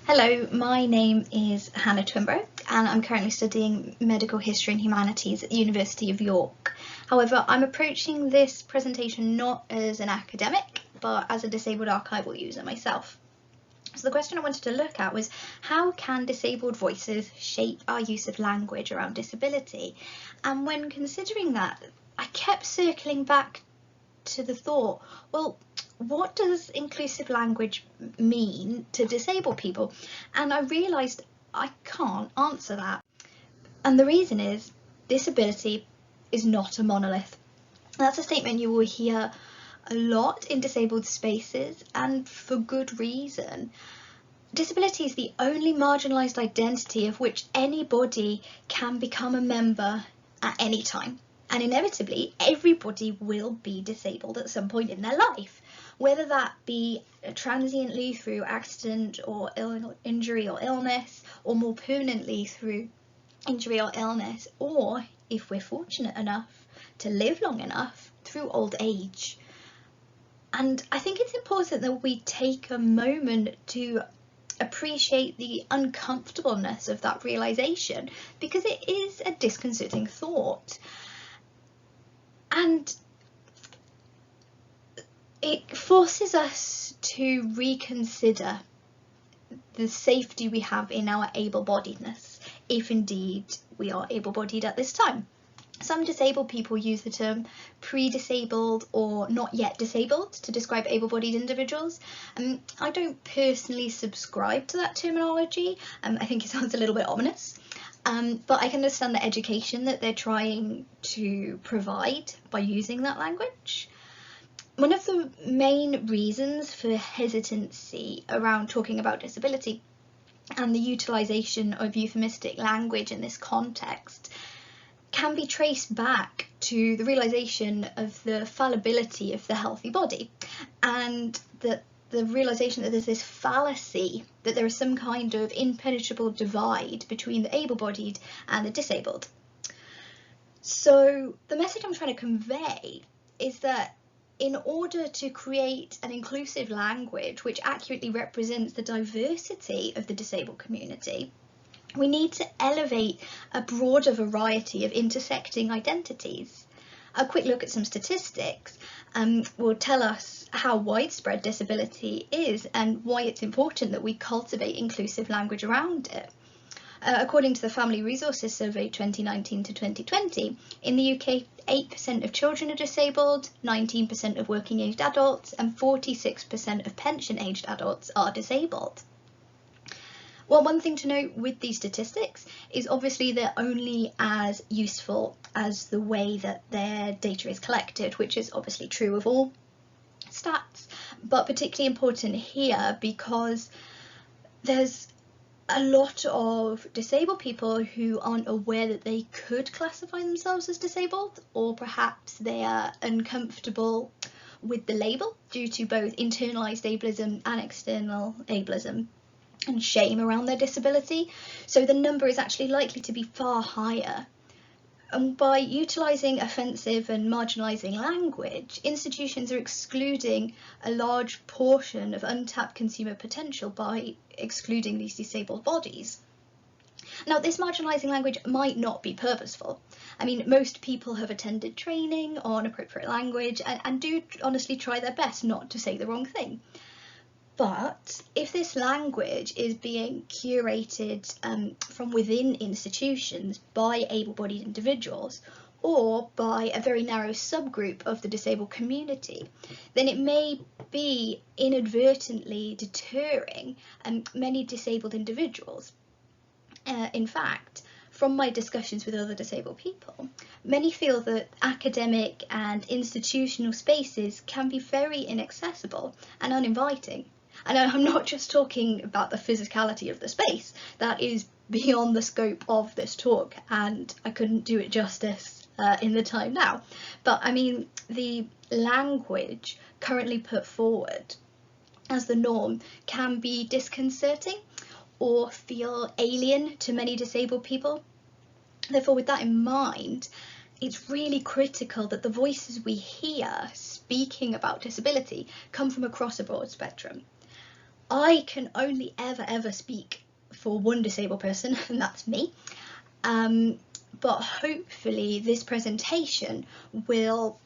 Hello, my name is Hannah Twinberrow and I'm currently studying medical history and humanities at the University of York. However, I'm approaching this presentation not as an academic, but as a disabled archival user myself. So the question I wanted to look at was, how can disabled voices shape our use of language around disability? And when considering that, I kept circling back to the thought, well, what does inclusive language mean to disabled people? And I realised I can't answer that. And the reason is, disability is not a monolith. That's a statement you will hear a lot in disabled spaces, and for good reason. Disability is the only marginalised identity of which anybody can become a member at any time. And inevitably, everybody will be disabled at some point in their life, whether that be transiently through accident or injury or illness, or more permanently through injury or illness, or if we're fortunate enough to live long enough, through old age. And I think it's important that we take a moment to appreciate the uncomfortableness of that realisation, because it is a disconcerting thought. And it forces us to reconsider the safety we have in our able-bodiedness, if indeed we are able-bodied at this time. Some disabled people use the term pre-disabled or not yet disabled to describe able-bodied individuals. I don't personally subscribe to that terminology. I think it sounds a little bit ominous. But I can understand the education that they're trying to provide by using that language. One of the main reasons for hesitancy around talking about disability and the utilisation of euphemistic language in this context can be traced back to the realisation of the fallibility of the healthy body, and that the realisation that there's this fallacy that there is some kind of impenetrable divide between the able-bodied and the disabled. So the message I'm trying to convey is that in order to create an inclusive language which accurately represents the diversity of the disabled community, we need to elevate a broader variety of intersecting identities. A quick look at some statistics will tell us how widespread disability is and why it's important that we cultivate inclusive language around it. According to the Family Resources Survey 2019 to 2020, in the UK, 8% of children are disabled, 19% of working-aged adults, and 46% of pension-aged adults are disabled. Well, one thing to note with these statistics is obviously they're only as useful as the way that their data is collected, which is obviously true of all stats, but particularly important here because there's a lot of disabled people who aren't aware that they could classify themselves as disabled, or perhaps they are uncomfortable with the label due to both internalised ableism and external ableism and shame around their disability. So the number is actually likely to be far higher. And by utilising offensive and marginalising language, institutions are excluding a large portion of untapped consumer potential by excluding these disabled bodies. Now, this marginalising language might not be purposeful. I mean, most people have attended training on appropriate language and do honestly try their best not to say the wrong thing. But if this language is being curated from within institutions by able-bodied individuals, or by a very narrow subgroup of the disabled community, then it may be inadvertently deterring many disabled individuals. In fact, from my discussions with other disabled people, many feel that academic and institutional spaces can be very inaccessible and uninviting. And I'm not just talking about the physicality of the space, that is beyond the scope of this talk, and I couldn't do it justice in the time now. But I mean, the language currently put forward as the norm can be disconcerting or feel alien to many disabled people. Therefore, with that in mind, it's really critical that the voices we hear speaking about disability come from across a broad spectrum. I can only ever speak for one disabled person, and that's me. But hopefully this presentation will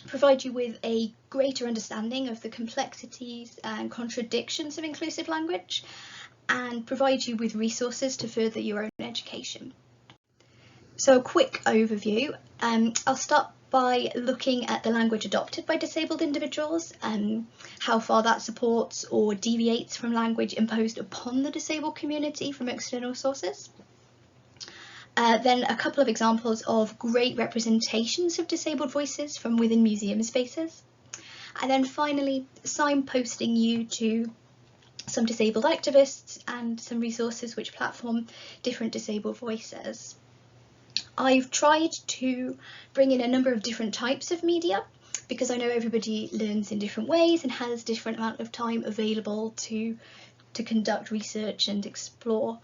provide you with a greater understanding of the complexities and contradictions of inclusive language, and provide you with resources to further your own education. So a quick overview. I'll start by looking at the language adopted by disabled individuals and how far that supports or deviates from language imposed upon the disabled community from external sources. Then a couple of examples of great representations of disabled voices from within museum spaces. And then finally, signposting you to some disabled activists and some resources which platform different disabled voices. I've tried to bring in a number of different types of media because I know everybody learns in different ways and has different amount of time available to conduct research and explore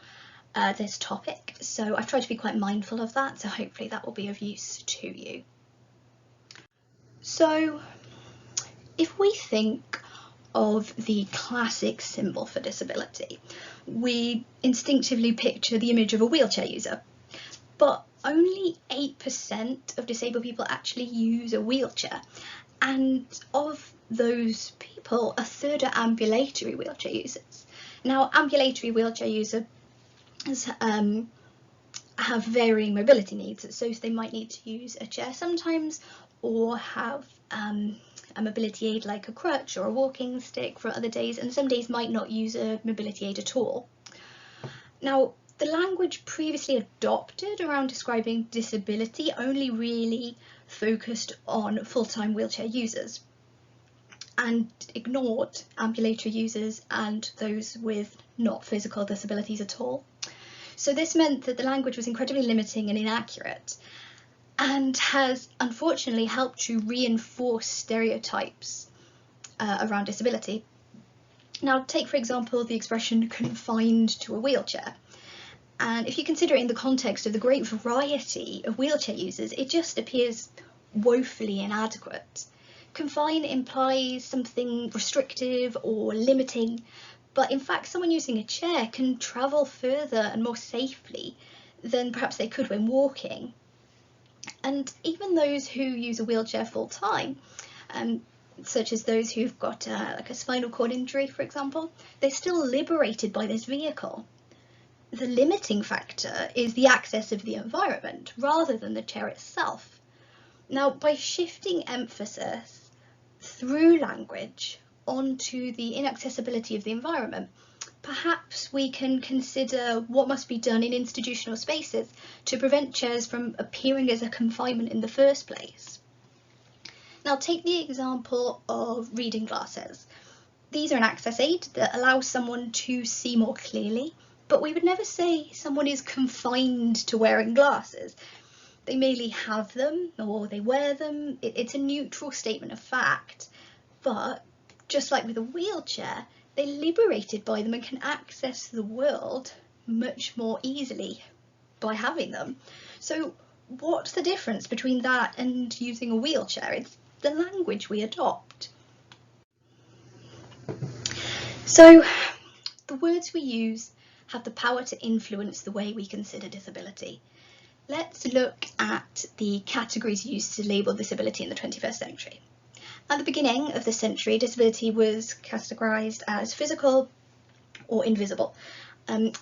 this topic. So I've tried to be quite mindful of that, so hopefully that will be of use to you. So if we think of the classic symbol for disability, we instinctively picture the image of a wheelchair user, but only 8% of disabled people actually use a wheelchair, and of those people, a third are ambulatory wheelchair users. Now, ambulatory wheelchair users have varying mobility needs, so they might need to use a chair sometimes, or have a mobility aid like a crutch or a walking stick for other days, and some days might not use a mobility aid at all. Now, the language previously adopted around describing disability only really focused on full-time wheelchair users and ignored ambulatory users and those with not physical disabilities at all. So this meant that the language was incredibly limiting and inaccurate, and has unfortunately helped to reinforce stereotypes around disability. Now, take for example the expression confined to a wheelchair. And if you consider it in the context of the great variety of wheelchair users, it just appears woefully inadequate. Confine implies something restrictive or limiting, but in fact someone using a chair can travel further and more safely than perhaps they could when walking. And even those who use a wheelchair full time, such as those who've got like a spinal cord injury, for example, they're still liberated by this vehicle. The limiting factor is the access of the environment rather than the chair itself. Now, by shifting emphasis through language onto the inaccessibility of the environment, perhaps we can consider what must be done in institutional spaces to prevent chairs from appearing as a confinement in the first place. Now, take the example of reading glasses. These are an access aid that allows someone to see more clearly, but we would never say someone is confined to wearing glasses. They merely have them or they wear them. It's a neutral statement of fact, but just like with a wheelchair, they're liberated by them and can access the world much more easily by having them. So what's the difference between that and using a wheelchair? It's the language we adopt. So the words we use have the power to influence the way we consider disability. Let's look at the categories used to label disability in the 21st century. At the beginning of the century, disability was categorised as physical or invisible.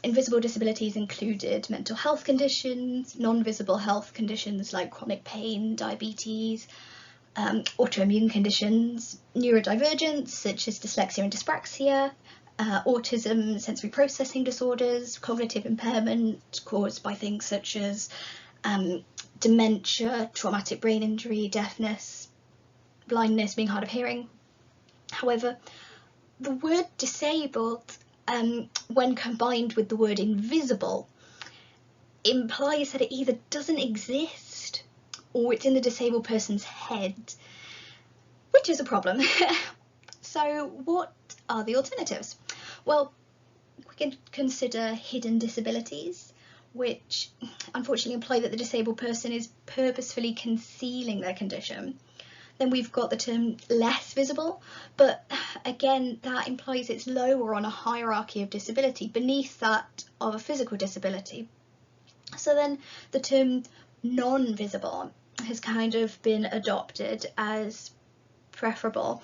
Invisible disabilities included mental health conditions, non-visible health conditions like chronic pain, diabetes, autoimmune conditions, neurodivergence such as dyslexia and dyspraxia, autism, sensory processing disorders, cognitive impairment caused by things such as dementia, traumatic brain injury, deafness, blindness, being hard of hearing. However, the word disabled, when combined with the word invisible, implies that it either doesn't exist or it's in the disabled person's head, which is a problem. So what are the alternatives? Well, we can consider hidden disabilities, which unfortunately imply that the disabled person is purposefully concealing their condition. Then we've got the term less visible, but again, that implies it's lower on a hierarchy of disability, beneath that of a physical disability. So then the term non-visible has kind of been adopted as preferable.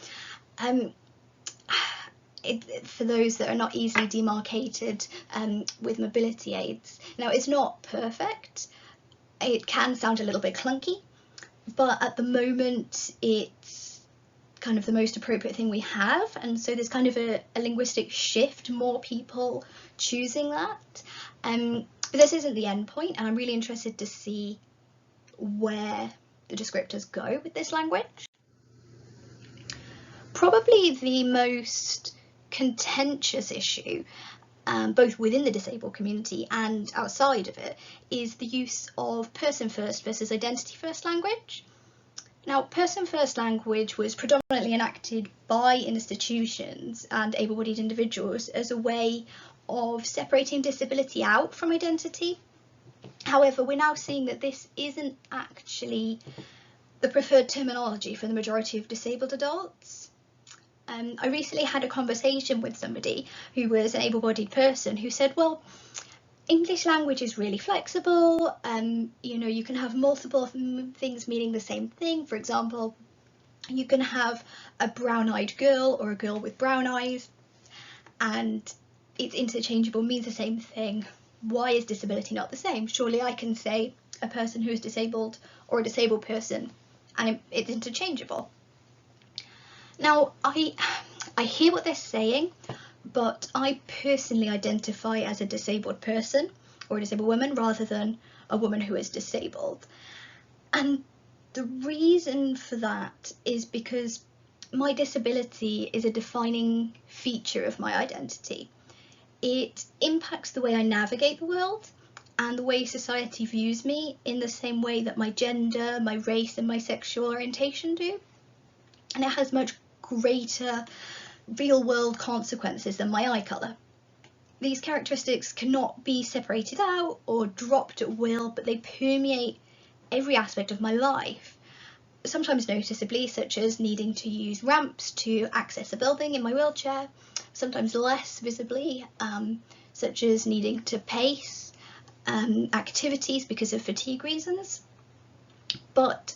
For those that are not easily demarcated with mobility aids. Now, it's not perfect. It can sound a little bit clunky, but at the moment it's kind of the most appropriate thing we have, and so there's kind of a linguistic shift, more people choosing that. But this isn't the end point, and I'm really interested to see where the descriptors go with this language. Probably the most contentious issue, both within the disabled community and outside of it, is the use of person first versus identity first language. Now, person first language was predominantly enacted by institutions and able-bodied individuals as a way of separating disability out from identity. However, we're now seeing that this isn't actually the preferred terminology for the majority of disabled adults. I recently had a conversation with somebody who was an able-bodied person who said, well, English language is really flexible, you know, you can have multiple things meaning the same thing. For example, you can have a brown-eyed girl or a girl with brown eyes, and it's interchangeable, means the same thing. Why is disability not the same? Surely I can say a person who is disabled or a disabled person, and it's interchangeable. Now, I hear what they're saying, but I personally identify as a disabled person or a disabled woman rather than a woman who is disabled. And the reason for that is because my disability is a defining feature of my identity. It impacts the way I navigate the world and the way society views me in the same way that my gender, my race and my sexual orientation do. And it has much greater real-world consequences than my eye colour. These characteristics cannot be separated out or dropped at will, but they permeate every aspect of my life, sometimes noticeably, such as needing to use ramps to access a building in my wheelchair, sometimes less visibly, such as needing to pace activities because of fatigue reasons. But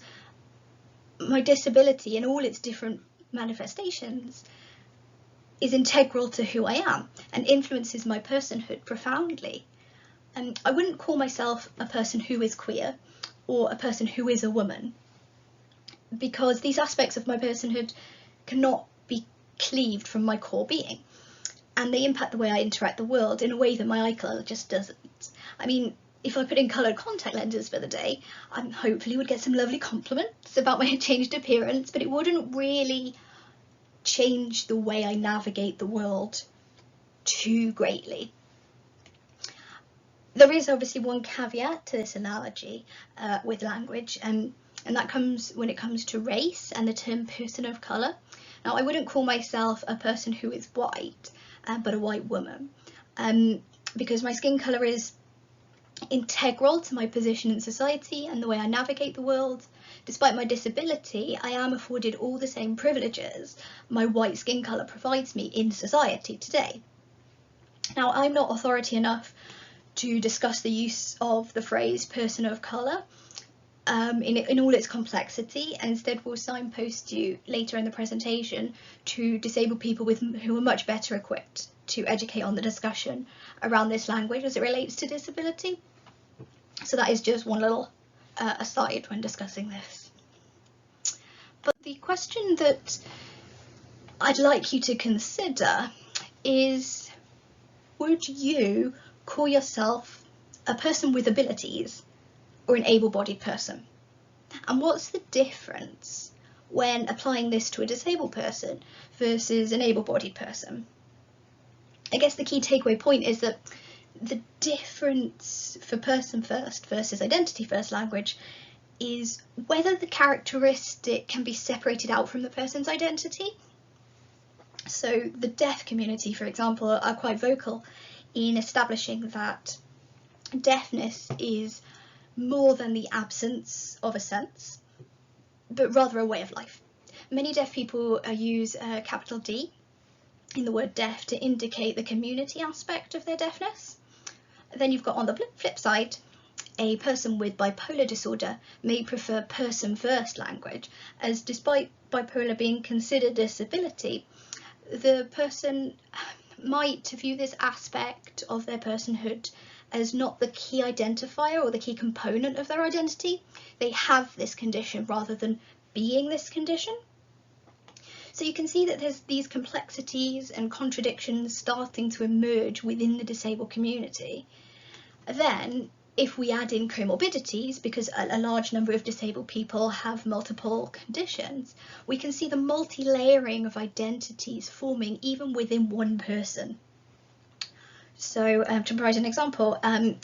my disability in all its different manifestations is integral to who I am and influences my personhood profoundly. I wouldn't call myself a person who is queer or a person who is a woman, because these aspects of my personhood cannot be cleaved from my core being, and they impact the way I interact the world in a way that my eye colour just doesn't. I mean, if I put in coloured contact lenses for the day, I hopefully would get some lovely compliments about my changed appearance, but it wouldn't really change the way I navigate the world too greatly. There is obviously one caveat to this analogy with language, and that comes when it comes to race and the term person of colour. Now, I wouldn't call myself a person who is white, but a white woman, because my skin colour is integral to my position in society and the way I navigate the world. Despite my disability, I am afforded all the same privileges my white skin colour provides me in society today. Now, I'm not authority enough to discuss the use of the phrase person of colour in all its complexity, and instead will signpost you later in the presentation to disabled people who are much better equipped to educate on the discussion around this language as it relates to disability. So that is just one little aside when discussing this. But the question that I'd like you to consider is, would you call yourself a person with abilities or an able-bodied person? And what's the difference when applying this to a disabled person versus an able-bodied person? I guess the key takeaway point is that the difference for person first versus identity first language is whether the characteristic can be separated out from the person's identity. So the deaf community, for example, are quite vocal in establishing that deafness is more than the absence of a sense, but rather a way of life. Many deaf people use a capital D in the word deaf to indicate the community aspect of their deafness. Then you've got on the flip side, a person with bipolar disorder may prefer person-first language, as despite bipolar being considered a disability, the person might view this aspect of their personhood as not the key identifier or the key component of their identity. They have this condition rather than being this condition. So you can see that there's these complexities and contradictions starting to emerge within the disabled community. Then, if we add in comorbidities, because a large number of disabled people have multiple conditions, we can see the multi-layering of identities forming even within one person. So to provide an example,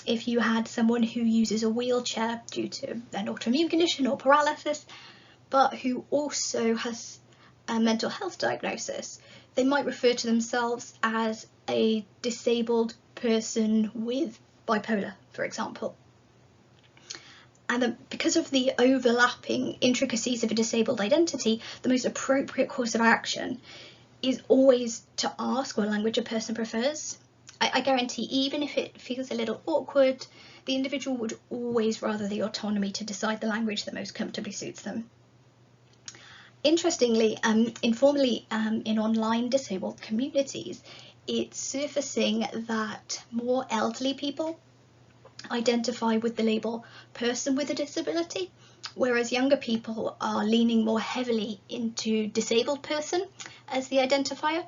if you had someone who uses a wheelchair due to an autoimmune condition or paralysis, but who also has a mental health diagnosis, they might refer to themselves as a disabled person with bipolar, for example. And because of the overlapping intricacies of a disabled identity, the most appropriate course of action is always to ask what language a person prefers. I guarantee, even if it feels a little awkward, the individual would always rather the autonomy to decide the language that most comfortably suits them. Interestingly, informally in online disabled communities, it's surfacing that more elderly people identify with the label person with a disability, whereas younger people are leaning more heavily into disabled person as the identifier.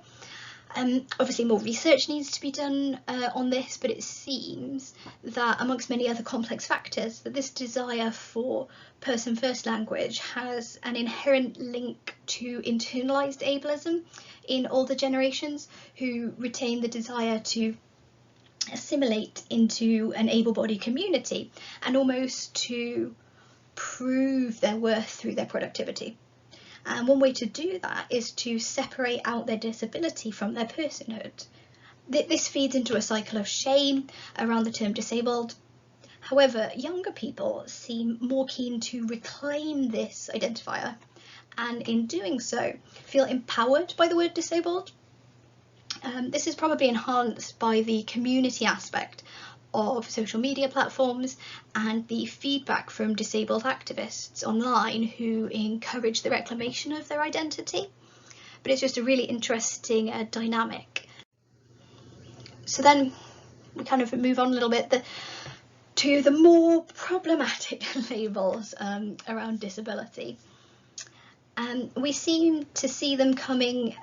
Obviously more research needs to be done on this, but it seems that amongst many other complex factors, that this desire for person-first language has an inherent link to internalised ableism in older generations who retain the desire to assimilate into an able-bodied community and almost to prove their worth through their productivity. And one way to do that is to separate out their disability from their personhood. This feeds into a cycle of shame around the term disabled. However, younger people seem more keen to reclaim this identifier, and in doing so, feel empowered by the word disabled. This is probably enhanced by the community aspect of social media platforms and the feedback from disabled activists online who encourage the reclamation of their identity. But it's just a really interesting dynamic. So then we kind of move on a little bit to the more problematic labels around disability. We seem to see them coming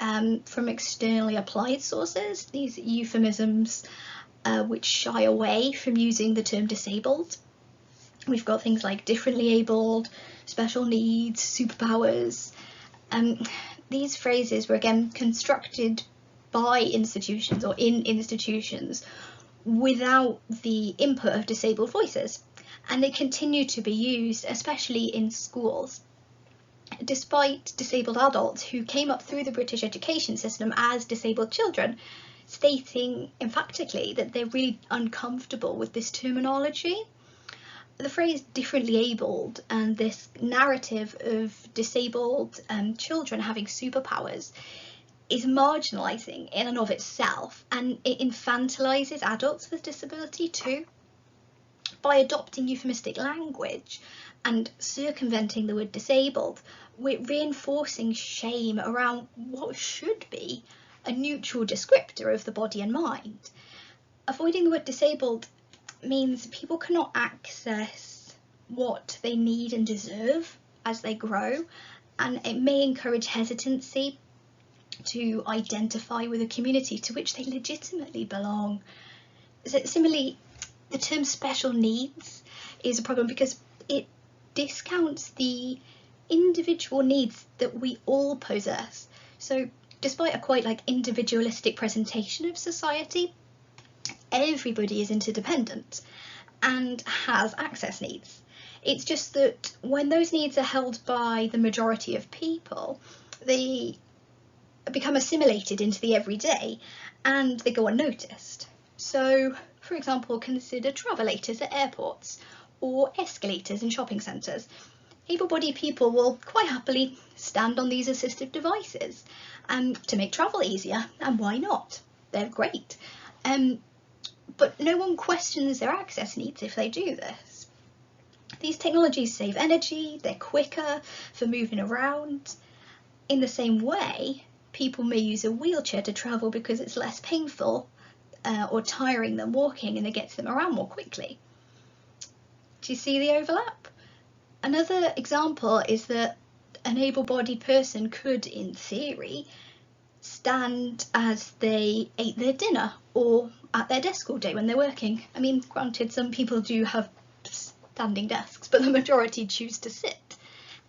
from externally applied sources, these euphemisms which shy away from using the term disabled. We've got things like differently abled, special needs, superpowers. These phrases were again constructed by institutions or in institutions without the input of disabled voices, and they continue to be used, especially in schools. Despite disabled adults who came up through the British education system as disabled children, stating emphatically that they're really uncomfortable with this terminology. The phrase differently abled and this narrative of disabled children having superpowers is marginalising in and of itself, and it infantilises adults with disability too. By adopting euphemistic language and circumventing the word disabled, we're reinforcing shame around what should be a neutral descriptor of the body and mind. Avoiding the word disabled means people cannot access what they need and deserve as they grow, and it may encourage hesitancy to identify with a community to which they legitimately belong. So, similarly, the term special needs is a problem because it discounts the individual needs that we all possess. So despite a quite individualistic presentation of society, everybody is interdependent and has access needs. It's just that when those needs are held by the majority of people, they become assimilated into the everyday and they go unnoticed. So, for example, consider travellators at airports or escalators in shopping centres. able-bodied people will quite happily stand on these assistive devices to make travel easier, and why not? They're great. But no one questions their access needs if they do this. These technologies save energy, they're quicker for moving around. In the same way, people may use a wheelchair to travel because it's less painful or tiring than walking, and it gets them around more quickly. Do you see the overlap? Another example is that an able-bodied person could, in theory, stand as they ate their dinner or at their desk all day when they're working. I mean, granted, some people do have standing desks, but the majority choose to sit.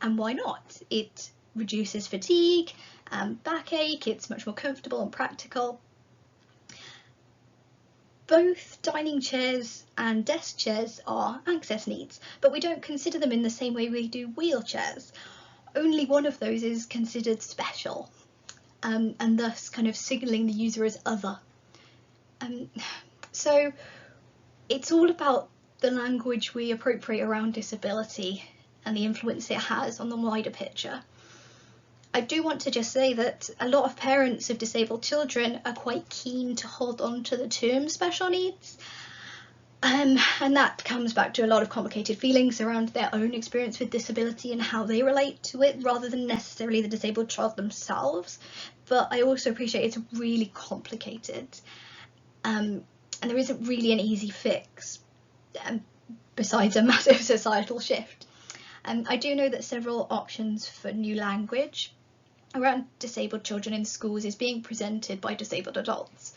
And why not? It reduces fatigue and backache, it's much more comfortable and practical. Both dining chairs and desk chairs are access needs, but we don't consider them in the same way we do wheelchairs. Only one of those is considered special, and thus kind of signalling the user as other. So it's all about the language we appropriate around disability and the influence it has on the wider picture. I do want to just say that a lot of parents of disabled children are quite keen to hold on to the term special needs, and that comes back to a lot of complicated feelings around their own experience with disability and how they relate to it, rather than necessarily the disabled child themselves. But I also appreciate it's really complicated, and there isn't really an easy fix, besides a massive societal shift. I do know that several options for new language around disabled children in schools is being presented by disabled adults.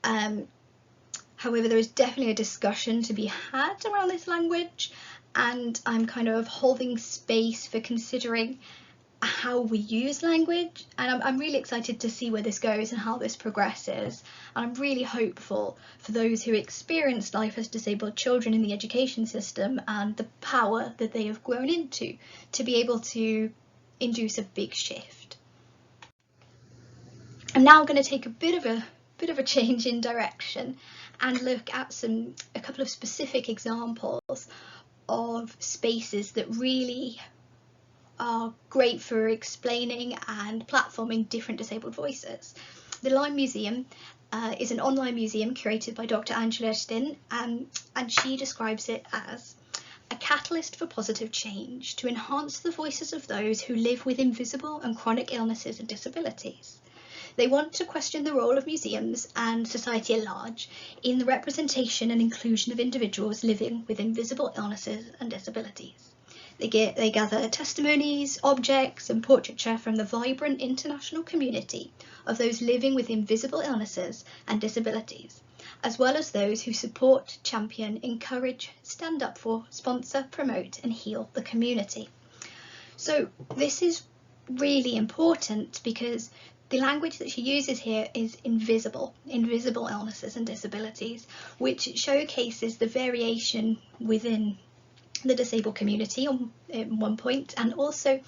However, there is definitely a discussion to be had around this language, and I'm kind of holding space for considering how we use language, and I'm really excited to see where this goes and how this progresses. And I'm really hopeful for those who experience life as disabled children in the education system and the power that they have grown into to be able to induce a big shift. I'm now going to take a bit of a change in direction and look at a couple of specific examples of spaces that really are great for explaining and platforming different disabled voices. The Lyme Museum is an online museum curated by Dr. Angela Stin, and she describes it as a catalyst for positive change to enhance the voices of those who live with invisible and chronic illnesses and disabilities. They want to question the role of museums and society at large in the representation and inclusion of individuals living with invisible illnesses and disabilities. They gather testimonies, objects and portraiture from the vibrant international community of those living with invisible illnesses and disabilities, as well as those who support, champion, encourage, stand up for, sponsor, promote and heal the community. So this is really important because the language that she uses here is invisible illnesses and disabilities, which showcases the variation within the disabled community at one point. And also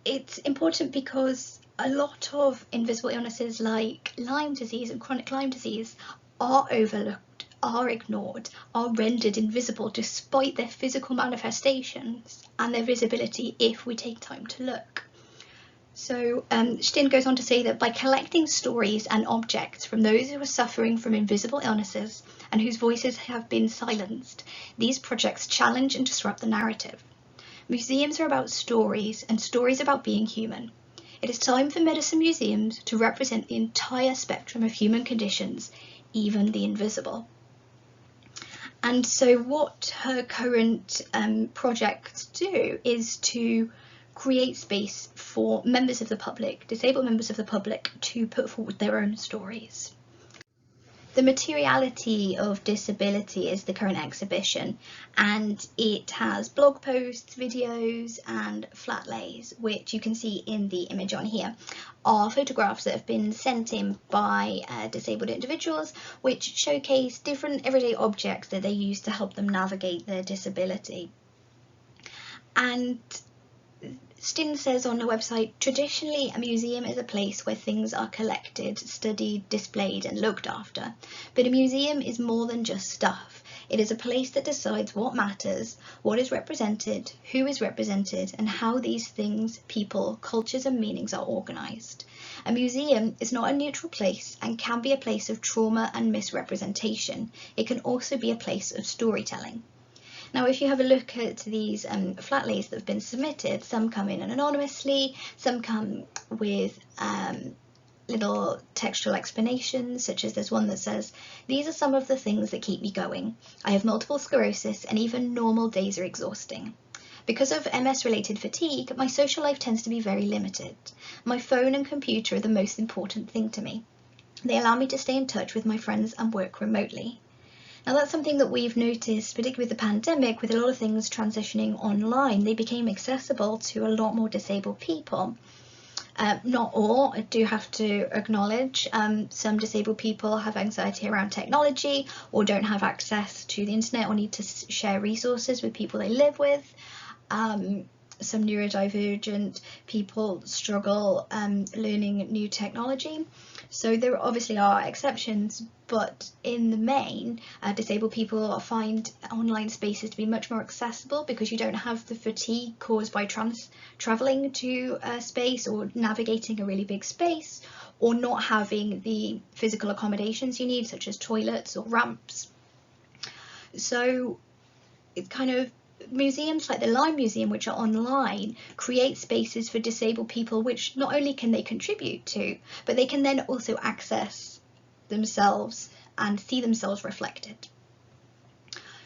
it's important because a lot of invisible illnesses like Lyme disease and chronic Lyme disease are overlooked, are ignored, are rendered invisible despite their physical manifestations and their visibility if we take time to look. So Stin goes on to say that by collecting stories and objects from those who are suffering from invisible illnesses and whose voices have been silenced, these projects challenge and disrupt the narrative. Museums are about stories, and stories about being human. It is time for medicine museums to represent the entire spectrum of human conditions, even the invisible. And so what her current projects do is to create space for members of the public, disabled members of the public, to put forward their own stories. The Materiality of Disability is the current exhibition, and it has blog posts, videos and flat lays, which you can see in the image on here, are photographs that have been sent in by disabled individuals, which showcase different everyday objects that they use to help them navigate their disability. And Stin says on her website, traditionally a museum is a place where things are collected, studied, displayed and looked after. But a museum is more than just stuff. It is a place that decides what matters, what is represented, who is represented, and how these things, people, cultures, and meanings are organised. A museum is not a neutral place and can be a place of trauma and misrepresentation. It can also be a place of storytelling. Now, if you have a look at these flat lays that have been submitted, some come in anonymously, some come with little textual explanations, such as there's one that says, "These are some of the things that keep me going. I have multiple sclerosis and even normal days are exhausting. Because of MS-related fatigue, my social life tends to be very limited. My phone and computer are the most important thing to me. They allow me to stay in touch with my friends and work remotely." Now, that's something that we've noticed, particularly with the pandemic, with a lot of things transitioning online. They became accessible to a lot more disabled people. Not all, I do have to acknowledge, some disabled people have anxiety around technology or don't have access to the internet or need to share resources with people they live with. Some neurodivergent people struggle learning new technology. So there obviously are exceptions, but in the main, disabled people find online spaces to be much more accessible because you don't have the fatigue caused by travelling to a space or navigating a really big space, or not having the physical accommodations you need, such as toilets or ramps. So it's kind of, museums like the Lyme Museum, which are online, create spaces for disabled people which not only can they contribute to, but they can then also access themselves and see themselves reflected.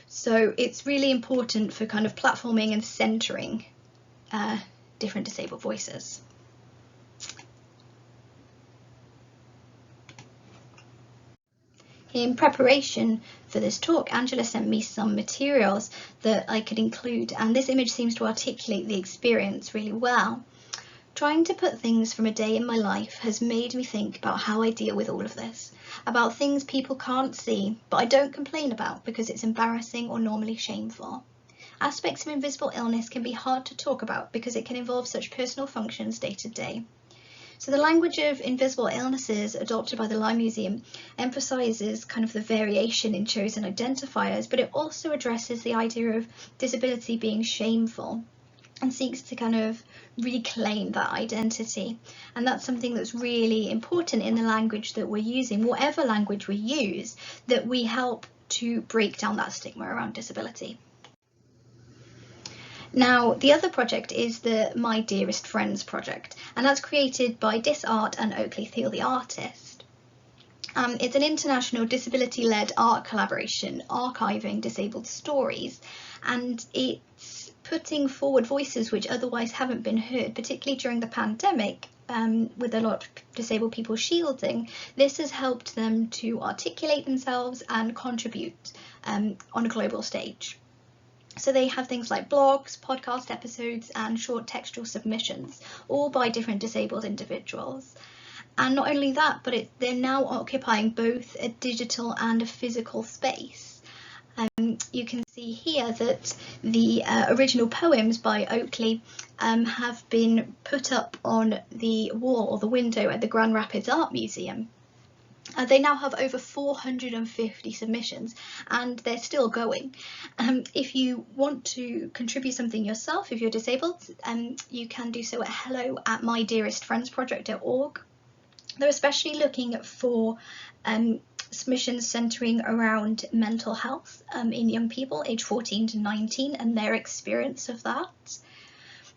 So it's really important for kind of platforming and centering different disabled voices. In preparation for this talk, Angela sent me some materials that I could include, and this image seems to articulate the experience really well. Trying to put things from a day in my life has made me think about how I deal with all of this, about things people can't see, but I don't complain about because it's embarrassing or normally shameful. Aspects of invisible illness can be hard to talk about because it can involve such personal functions day to day. So the language of invisible illnesses adopted by the Lyme Museum emphasises kind of the variation in chosen identifiers, but it also addresses the idea of disability being shameful and seeks to kind of reclaim that identity. And that's something that's really important in the language that we're using, whatever language we use, that we help to break down that stigma around disability. Now, the other project is the My Dearest Friends project, and that's created by Disart and Oakley Thiel the artist. It's an international disability-led art collaboration archiving disabled stories, and it's putting forward voices which otherwise haven't been heard, particularly during the pandemic. With a lot of disabled people shielding, this has helped them to articulate themselves and contribute on a global stage. So they have things like blogs, podcast episodes, and short textual submissions, all by different disabled individuals. And not only that, but they're now occupying both a digital and a physical space. You can see here that the original poems by Oakley have been put up on the wall or the window at the Grand Rapids Art Museum. They now have over 450 submissions, and they're still going. If you want to contribute something yourself, if you're disabled, you can do so at hello@mydearestfriendsproject.org. They're especially looking for submissions centering around mental health in young people aged 14 to 19 and their experience of that.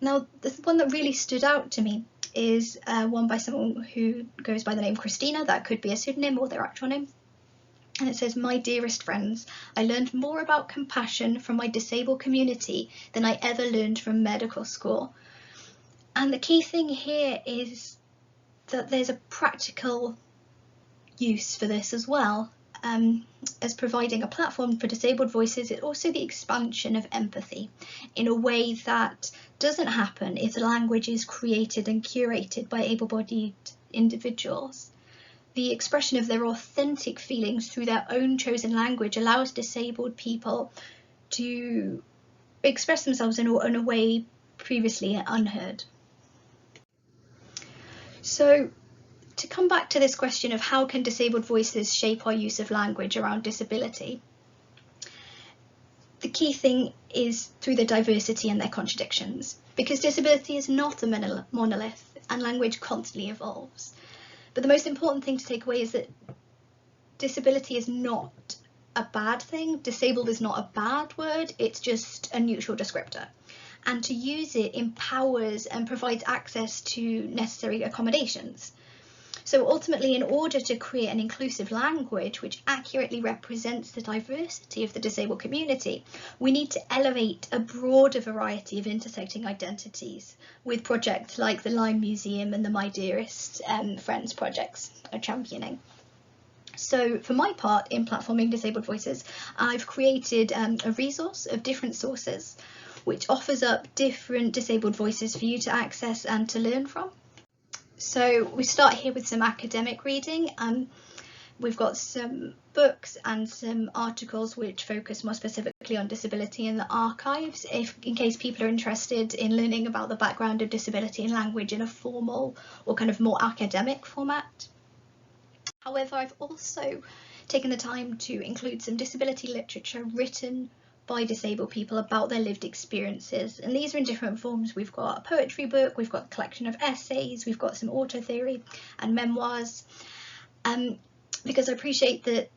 Now, the one that really stood out to me is one by someone who goes by the name Christina. That could be a pseudonym or their actual name. And it says, "My dearest friends, I learned more about compassion from my disabled community than I ever learned from medical school." And the key thing here is that there's a practical use for this as well. As providing a platform for disabled voices, it's also the expansion of empathy in a way that doesn't happen if the language is created and curated by able-bodied individuals. The expression of their authentic feelings through their own chosen language allows disabled people to express themselves in a way previously unheard. So, to come back to this question of how can disabled voices shape our use of language around disability, the key thing is through the diversity and their contradictions, because disability is not a monolith and language constantly evolves. But the most important thing to take away is that disability is not a bad thing. Disabled is not a bad word, it's just a neutral descriptor. And to use it empowers and provides access to necessary accommodations. So ultimately, in order to create an inclusive language which accurately represents the diversity of the disabled community, we need to elevate a broader variety of intersecting identities with projects like the Lyme Museum and the My Dearest Friends projects are championing. So for my part in platforming disabled voices, I've created a resource of different sources which offers up different disabled voices for you to access and to learn from. So we start here with some academic reading. We've got some books and some articles which focus more specifically on disability in the archives, in case people are interested in learning about the background of disability and language in a formal or kind of more academic format. However, I've also taken the time to include some disability literature written by disabled people about their lived experiences, and these are in different forms. We've got a poetry book, we've got a collection of essays, we've got some auto theory and memoirs, because I appreciate that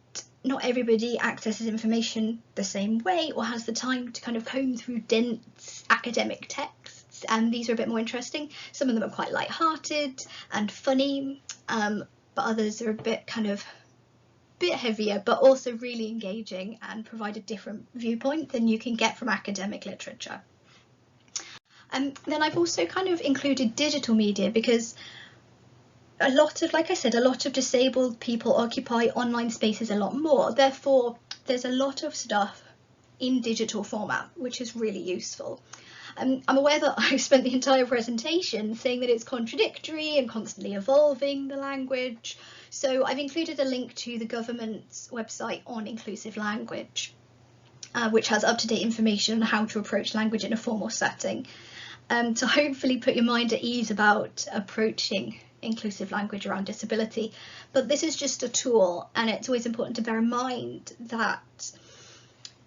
not everybody accesses information the same way or has the time to kind of comb through dense academic texts, and these are a bit more interesting. Some of them are quite light-hearted and funny, but others are a bit heavier, but also really engaging and provide a different viewpoint than you can get from academic literature. Then I've also kind of included digital media, because a lot of disabled people occupy online spaces a lot more. Therefore, there's a lot of stuff in digital format, which is really useful. I'm aware that I've spent the entire presentation saying that it's contradictory and constantly evolving, the language. So I've included a link to the government's website on inclusive language, which has up-to-date information on how to approach language in a formal setting, to hopefully put your mind at ease about approaching inclusive language around disability. But this is just a tool, and it's always important to bear in mind that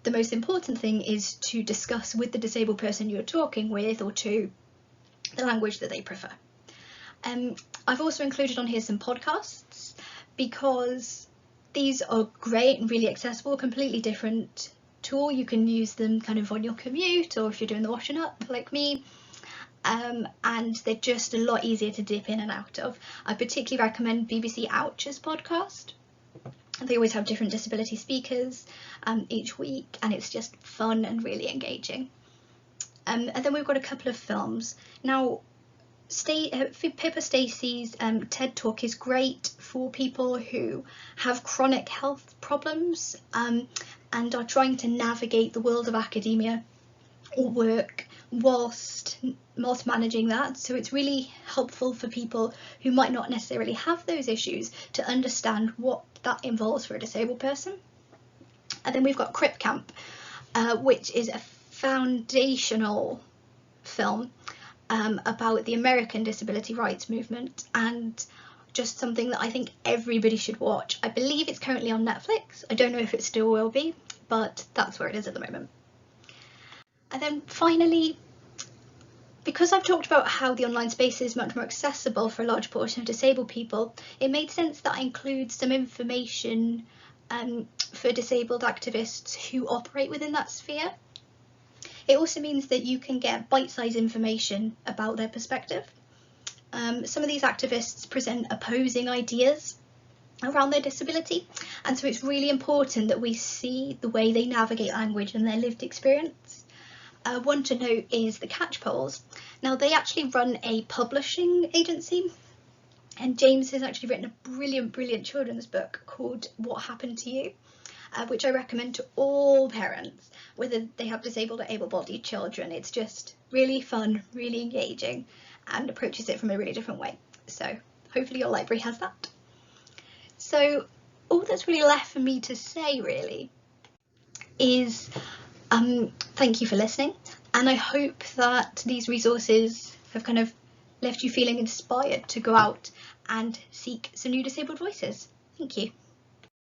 the most important thing is to discuss with the disabled person you're talking with, or to the language that they prefer. I've also included on here some podcasts, because these are great and really accessible, completely different tool. You can use them kind of on your commute, or if you're doing the washing up like me, and they're just a lot easier to dip in and out of. I particularly recommend BBC Ouch's podcast. They always have different disability speakers each week, and it's just fun and really engaging. And then we've got a couple of films. Now, Pippa Stacey's TED Talk is great for people who have chronic health problems and are trying to navigate the world of academia or work whilst managing that. So it's really helpful for people who might not necessarily have those issues to understand what that involves for a disabled person. And then we've got Crip Camp, which is a foundational film about the American disability rights movement, and just something that I think everybody should watch. I believe it's currently on Netflix. I don't know if it still will be, but that's where it is at the moment. And then finally, because I've talked about how the online space is much more accessible for a large portion of disabled people, it made sense that I include some information for disabled activists who operate within that sphere. It also means that you can get bite-sized information about their perspective. Some of these activists present opposing ideas around their disability, and so it's really important that we see the way they navigate language and their lived experience. One to note is the Catchpoles. Now, they actually run a publishing agency, and James has actually written a brilliant children's book called What Happened to You, which I recommend to all parents, whether they have disabled or able-bodied children. It's just really fun, really engaging, and approaches it from a really different way. So hopefully your library has that. So all that's really left for me to say really is thank you for listening, and I hope that these resources have kind of left you feeling inspired to go out and seek some new disabled voices. Thank you.